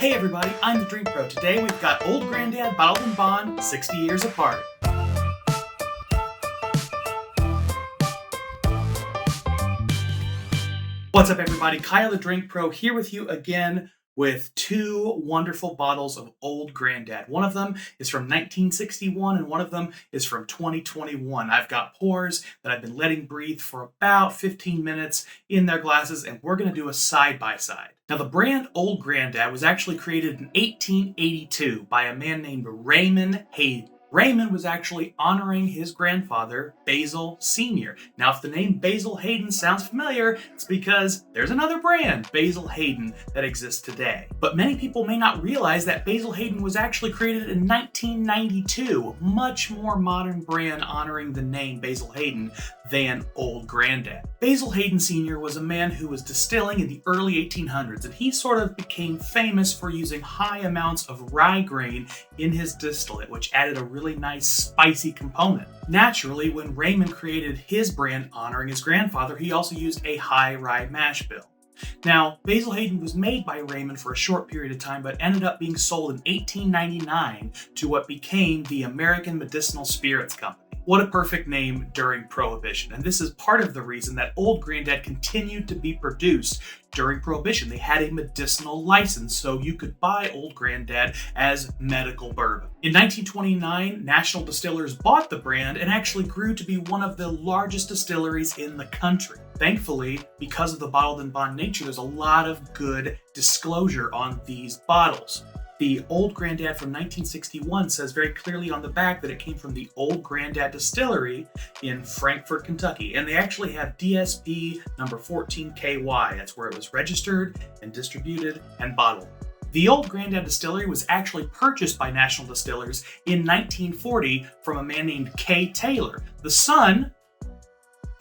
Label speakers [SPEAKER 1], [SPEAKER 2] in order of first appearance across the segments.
[SPEAKER 1] Hey everybody, I'm the Drink Pro. Today we've got Old Granddad Bottled and Bond 60 years apart. What's up everybody, Kyle the Drink Pro here with you again with two wonderful bottles of Old Granddad. One of them is from 1961 and one of them is from 2021. I've got pours that I've been letting breathe for about 15 minutes in their glasses, and we're going to do a side-by-side. Now, the brand Old Granddad was actually created in 1882 by a man named Raymond Hayden. Raymond was actually honoring his grandfather, Basil Sr. Now, if the name Basil Hayden sounds familiar, it's because there's another brand, Basil Hayden, that exists today. But many people may not realize that Basil Hayden was actually created in 1992, a much more modern brand honoring the name Basil Hayden than Old Granddad. Basil Hayden Sr. was a man who was distilling in the early 1800s, and he sort of became famous for using high amounts of rye grain in his distillate, which added a really nice spicy component. Naturally, when Raymond created his brand honoring his grandfather, he also used a high rye mash bill. Now, Basil Hayden was made by Raymond for a short period of time, but ended up being sold in 1899 to what became the American Medicinal Spirits Company. What a perfect name during Prohibition. And this is part of the reason that Old Granddad continued to be produced during Prohibition. They had a medicinal license, so you could buy Old Granddad as medical bourbon. In 1929, National Distillers bought the brand and actually grew to be one of the largest distilleries in the country. Thankfully, because of the bottled and bond nature, there's a lot of good disclosure on these bottles. The Old Granddad from 1961 says very clearly on the back that it came from the Old Granddad Distillery in Frankfort, Kentucky. And they actually have DSP number 14KY. That's where it was registered and distributed and bottled. The Old Granddad Distillery was actually purchased by National Distillers in 1940 from a man named K. Taylor, the son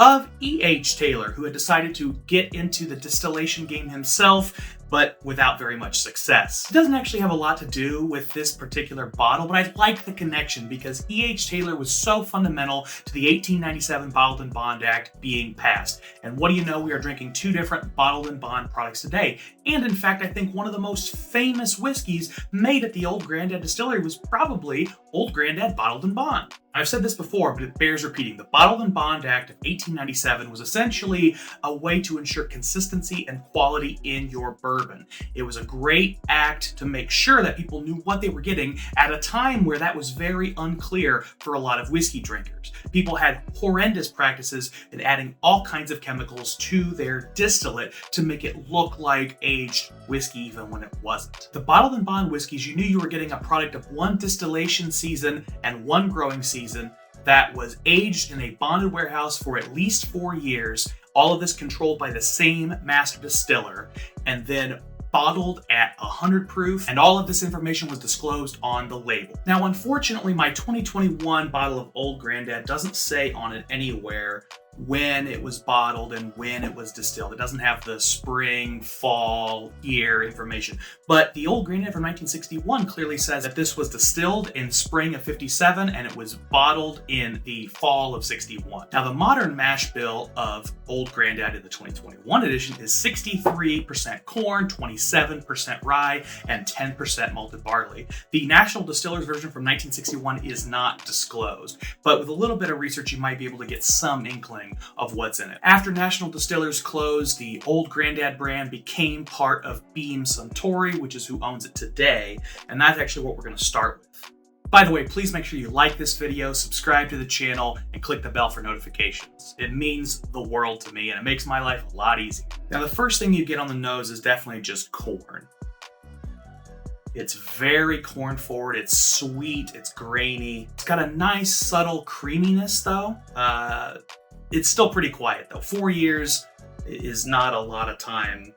[SPEAKER 1] of E.H. Taylor, who had decided to get into the distillation game himself, but without very much success. It doesn't actually have a lot to do with this particular bottle, but I like the connection because E.H. Taylor was so fundamental to the 1897 Bottled and Bond Act being passed. And what do you know, we are drinking two different Bottled and Bond products today. And in fact, I think one of the most famous whiskeys made at the Old Granddad Distillery was probably Old Granddad Bottled and Bond. I've said this before, but it bears repeating. The Bottled and Bond Act of 1897 was essentially a way to ensure consistency and quality in your bourbon. It was a great act to make sure that people knew what they were getting at a time where that was very unclear for a lot of whiskey drinkers. People had horrendous practices in adding all kinds of chemicals to their distillate to make it look like aged whiskey even when it wasn't. The Bottled and Bond whiskeys, you knew you were getting a product of one distillation season and one growing season that was aged in a bonded warehouse for at least 4 years, all of this controlled by the same master distiller, and then bottled at 100 proof, and all of this information was disclosed on the label. Now, unfortunately, my 2021 bottle of Old Granddad doesn't say on it anywhere when it was bottled and when it was distilled. It doesn't have the spring, fall, year information. But the Old Granddad from 1961 clearly says that this was distilled in spring of 57 and it was bottled in the fall of 61. Now, the modern mash bill of Old Granddad in the 2021 edition is 63% corn, 27% rye, and 10% malted barley. The National Distillers version from 1961 is not disclosed, but with a little bit of research, you might be able to get some inkling of what's in it. After National Distillers closed, the Old Granddad brand became part of Beam-Suntory, which is who owns it today, and that's actually what we're going to start with. By the way, please make sure you like this video, subscribe to the channel, and click the bell for notifications. It means the world to me, and it makes my life a lot easier. Now, the first thing you get on the nose is definitely just corn. It's very corn forward, it's sweet, it's grainy. It's got a nice subtle creaminess though. It's still pretty quiet though. 4 years is not a lot of time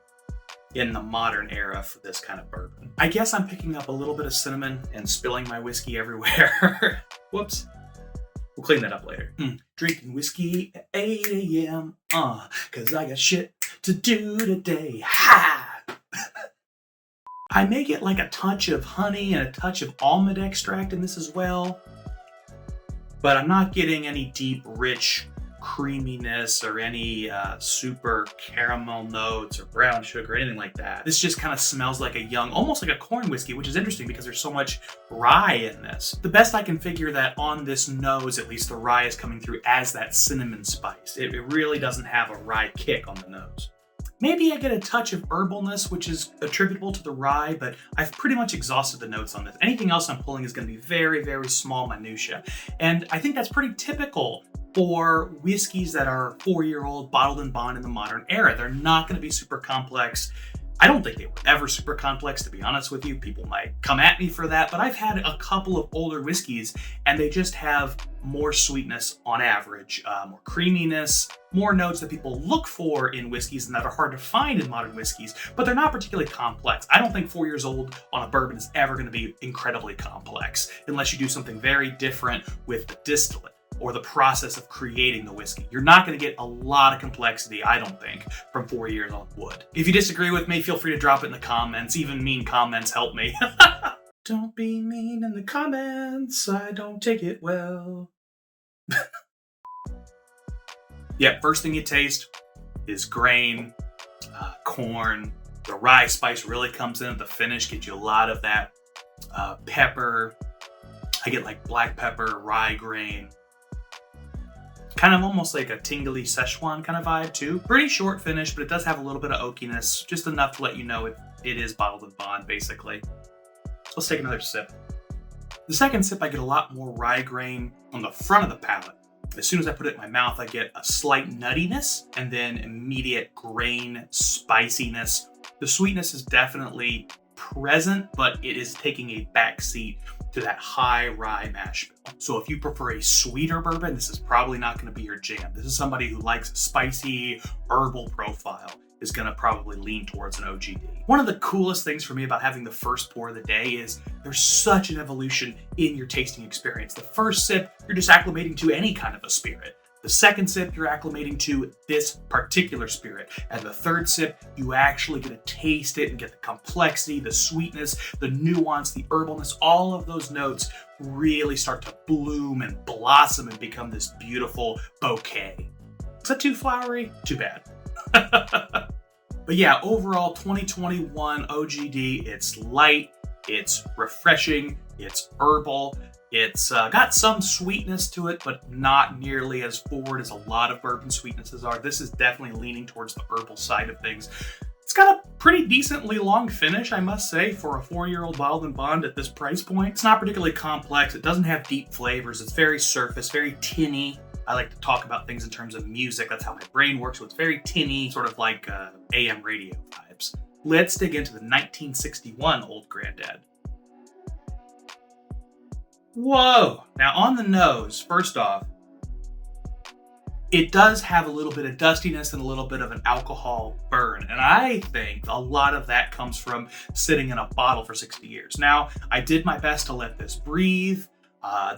[SPEAKER 1] in the modern era for this kind of bourbon. I guess I'm picking up a little bit of cinnamon and spilling my whiskey everywhere. Whoops. We'll clean that up later. Drinking whiskey at 8 a.m. Cause I got shit to do today. Ha! I may get like a touch of honey and a touch of almond extract in this as well. But I'm not getting any deep, rich creaminess or any super caramel notes or brown sugar or anything like that. This just kind of smells like a young, almost like a corn whiskey, which is interesting because there's so much rye in this. The best I can figure that on this nose, at least the rye is coming through as that cinnamon spice. It really doesn't have a rye kick on the nose. Maybe I get a touch of herbalness, which is attributable to the rye, but I've pretty much exhausted the notes on this. Anything else I'm pulling is going to be very, very small minutia. And I think that's pretty typical for whiskeys that are 4-year-old, bottled and bond in the modern era. They're not going to be super complex. I don't think they were ever super complex, to be honest with you. People might come at me for that, but I've had a couple of older whiskeys and they just have more sweetness on average, more creaminess, more notes that people look for in whiskeys and that are hard to find in modern whiskeys, but they're not particularly complex. I don't think 4 years old on a bourbon is ever going to be incredibly complex unless you do something very different with the distillate or the process of creating the whiskey. You're not going to get a lot of complexity, I don't think, from 4 years on wood. If you disagree with me, feel free to drop it in the comments. Even mean comments help me. Don't be mean in the comments, I don't take it well. Yeah, first thing you taste is grain, corn. The rye spice really comes in at the finish, gets you a lot of that pepper. I get like black pepper, rye grain. Kind of almost like a tingly Szechuan kind of vibe too. Pretty short finish, but it does have a little bit of oakiness, just enough to let you know it is bottled and bond, basically. So let's take another sip. The second sip, I get a lot more rye grain on the front of the palate. As soon as I put it in my mouth, I get a slight nuttiness and then immediate grain spiciness. The sweetness is definitely present, but it is taking a backseat to that high rye mash bill. So if you prefer a sweeter bourbon, this is probably not going to be your jam. This is somebody who likes a spicy herbal profile is going to probably lean towards an OGD. One of the coolest things for me about having the first pour of the day is there's such an evolution in your tasting experience. The first sip, you're just acclimating to any kind of a spirit. The second sip, you're acclimating to this particular spirit. And the third sip, you actually get to taste it and get the complexity, the sweetness, the nuance, the herbalness, all of those notes really start to bloom and blossom and become this beautiful bouquet. Is that too flowery? Too bad. But yeah, overall 2021 OGD, it's light, it's refreshing, it's herbal. It's got some sweetness to it, but not nearly as forward as a lot of bourbon sweetnesses are. This is definitely leaning towards the herbal side of things. It's got a pretty decently long finish, I must say, for a 4-year-old bottled and bond at this price point. It's not particularly complex. It doesn't have deep flavors. It's very surface, very tinny. I like to talk about things in terms of music. That's how my brain works. So it's very tinny, sort of like AM radio vibes. Let's dig into the 1961 Old Grandad. Whoa! Now on the nose, first off, it does have a little bit of dustiness and a little bit of an alcohol burn. And I think a lot of that comes from sitting in a bottle for 60 years. Now, I did my best to let this breathe.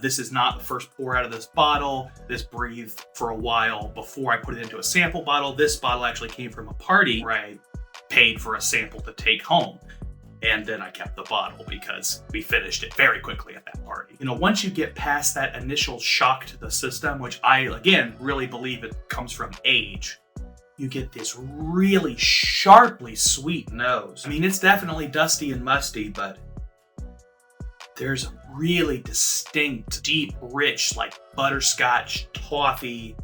[SPEAKER 1] This is not the first pour out of this bottle. This breathed for a while before I put it into a sample bottle. This bottle actually came from a party where I paid for a sample to take home. And then I kept the bottle because we finished it very quickly at that party. You know, once you get past that initial shock to the system, which I, again, really believe it comes from age, you get this really sharply sweet nose. I mean, it's definitely dusty and musty, but there's a really distinct, deep, rich, like butterscotch, toffee,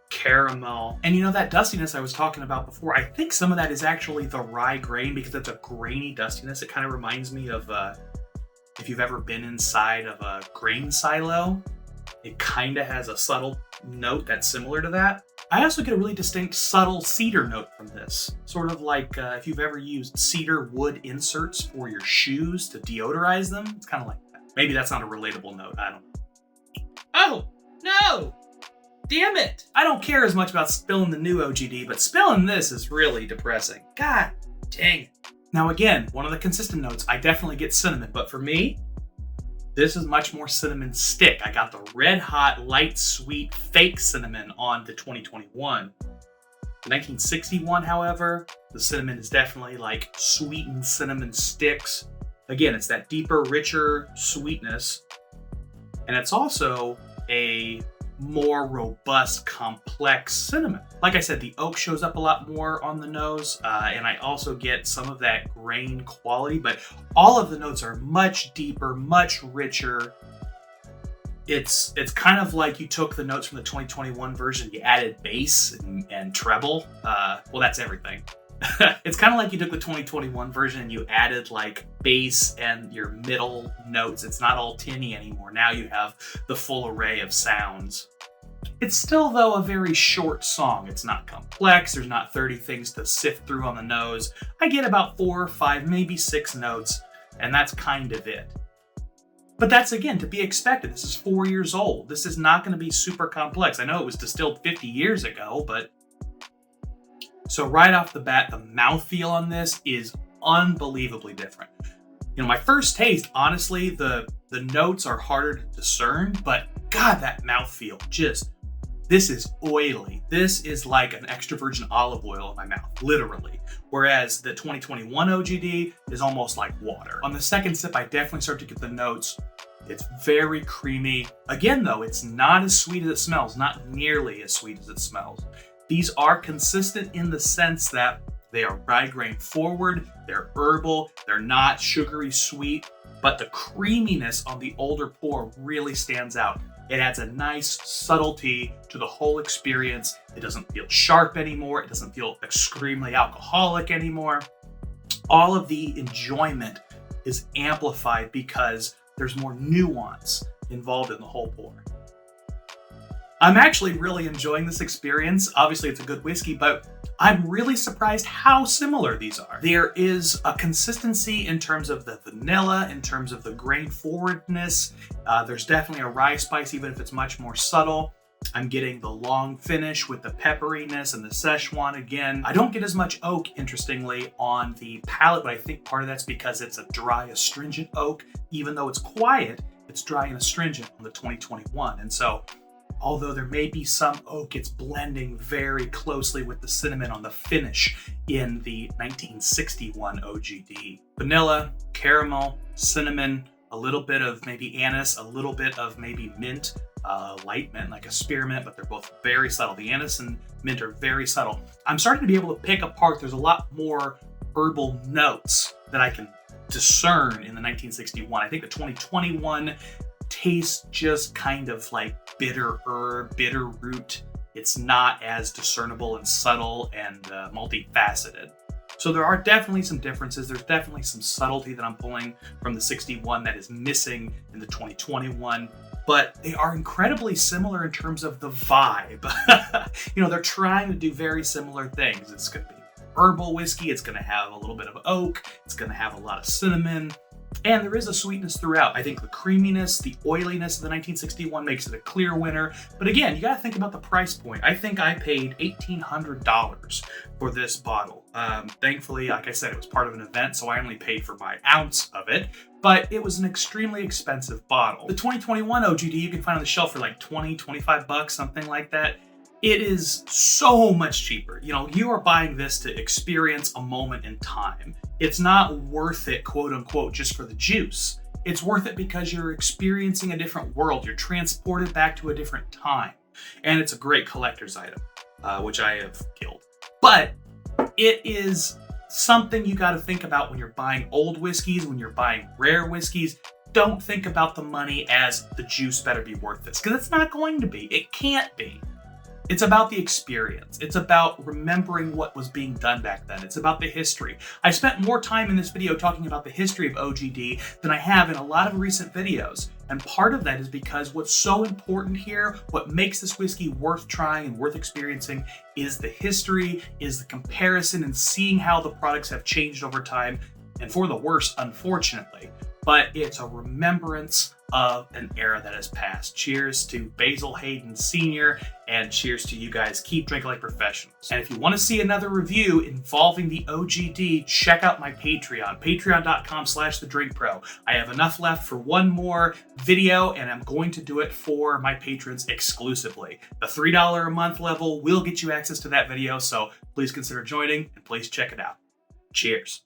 [SPEAKER 1] caramel. And you know, that dustiness I was talking about before, I think some of that is actually the rye grain because it's a grainy dustiness. It kind of reminds me of if you've ever been inside of a grain silo, it kind of has a subtle note that's similar to that. I also get a really distinct subtle cedar note from this. Sort of like if you've ever used cedar wood inserts for your shoes to deodorize them. It's kind of like that. Maybe that's not a relatable note. I don't know. Oh, no! Damn it! I don't care as much about spilling the new OGD, but spilling this is really depressing. God dang it. Now again, one of the consistent notes, I definitely get cinnamon, but for me, this is much more cinnamon stick. I got the red hot, light, sweet, fake cinnamon on the 2021. The 1961, however, the cinnamon is definitely like sweetened cinnamon sticks. Again, it's that deeper, richer sweetness. And it's also a more robust, complex cinnamon. Like I said, the oak shows up a lot more on the nose, and I also get some of that grain quality, but all of the notes are much deeper, much richer. It's kind of like you took the notes from the 2021 version, you added bass and treble. Well, that's everything. It's kind of like you took the 2021 version and you added like bass and your middle notes. It's not all tinny anymore. Now you have the full array of sounds. It's still, though, a very short song. It's not complex. There's not 30 things to sift through on the nose. I get about 4 or 5, maybe 6 notes, and that's kind of it. But that's, again, to be expected. This is 4 years old. This is not going to be super complex. I know it was distilled 50 years ago, but... So right off the bat, the mouthfeel on this is unbelievably different. You know, my first taste, honestly, the notes are harder to discern, but God, that mouthfeel this is oily. This is like an extra virgin olive oil in my mouth, literally. Whereas the 2021 OGD is almost like water. On the second sip, I definitely start to get the notes. It's very creamy. Again, though, it's not as sweet as it smells, not nearly as sweet as it smells. These are consistent in the sense that they are rye grain forward, they're herbal, they're not sugary sweet, but the creaminess on the older pour really stands out. It adds a nice subtlety to the whole experience. It doesn't feel sharp anymore. It doesn't feel extremely alcoholic anymore. All of the enjoyment is amplified because there's more nuance involved in the whole pour. I'm actually really enjoying this experience. Obviously, it's a good whiskey, but I'm really surprised how similar these are. There is a consistency in terms of the vanilla, in terms of the grain forwardness. There's definitely a rye spice, even if it's much more subtle. I'm getting the long finish with the pepperiness and the Szechuan again. I don't get as much oak, interestingly, on the palate, but I think part of that's because it's a dry, astringent oak. Even though it's quiet, it's dry and astringent on the 2021. And so, although there may be some oak, it's blending very closely with the cinnamon on the finish in the 1961 OGD. Vanilla, caramel, cinnamon, a little bit of maybe anise, a little bit of maybe mint, light mint, like a spearmint, but they're both very subtle. The anise and mint are very subtle. I'm starting to be able to pick apart. There's a lot more herbal notes that I can discern in the 1961. I think the 2021 tastes just kind of like bitter herb, bitter root. It's not as discernible and subtle and multifaceted. So there are definitely some differences. There's definitely some subtlety that I'm pulling from the 61 that is missing in the 2021, but they are incredibly similar in terms of the vibe. You know, they're trying to do very similar things. It's going to be herbal whiskey. It's going to have a little bit of oak. It's going to have a lot of cinnamon. And there is a sweetness throughout. I think the creaminess, the oiliness of the 1961 makes it a clear winner. But again, you got to think about the price point. I think I paid $1,800 for this bottle. Thankfully, like I said, it was part of an event, so I only paid for my ounce of it. But it was an extremely expensive bottle. The 2021 OGD you can find on the shelf for like 20, 25 bucks, something like that. It is so much cheaper. You know, you are buying this to experience a moment in time. It's not worth it, quote unquote, just for the juice. It's worth it because you're experiencing a different world. You're transported back to a different time. And it's a great collector's item, which I have killed. But it is something you got to think about when you're buying old whiskeys, when you're buying rare whiskeys. Don't think about the money as the juice better be worth this, because it's not going to be. It can't be. It's about the experience. It's about remembering what was being done back then. It's about the history. I spent more time in this video talking about the history of OGD than I have in a lot of recent videos. And part of that is because what's so important here, what makes this whiskey worth trying and worth experiencing, is the history, is the comparison, and seeing how the products have changed over time, and for the worse, unfortunately. But it's a remembrance of an era that has passed. Cheers to Basil Hayden Sr., and cheers to you guys. Keep drinking like professionals. And if you want to see another review involving the OGD, check out my Patreon, patreon.com/thedrinkpro. I have enough left for one more video, and I'm going to do it for my patrons exclusively. The $3 a month level will get you access to that video, so please consider joining, and please check it out. Cheers.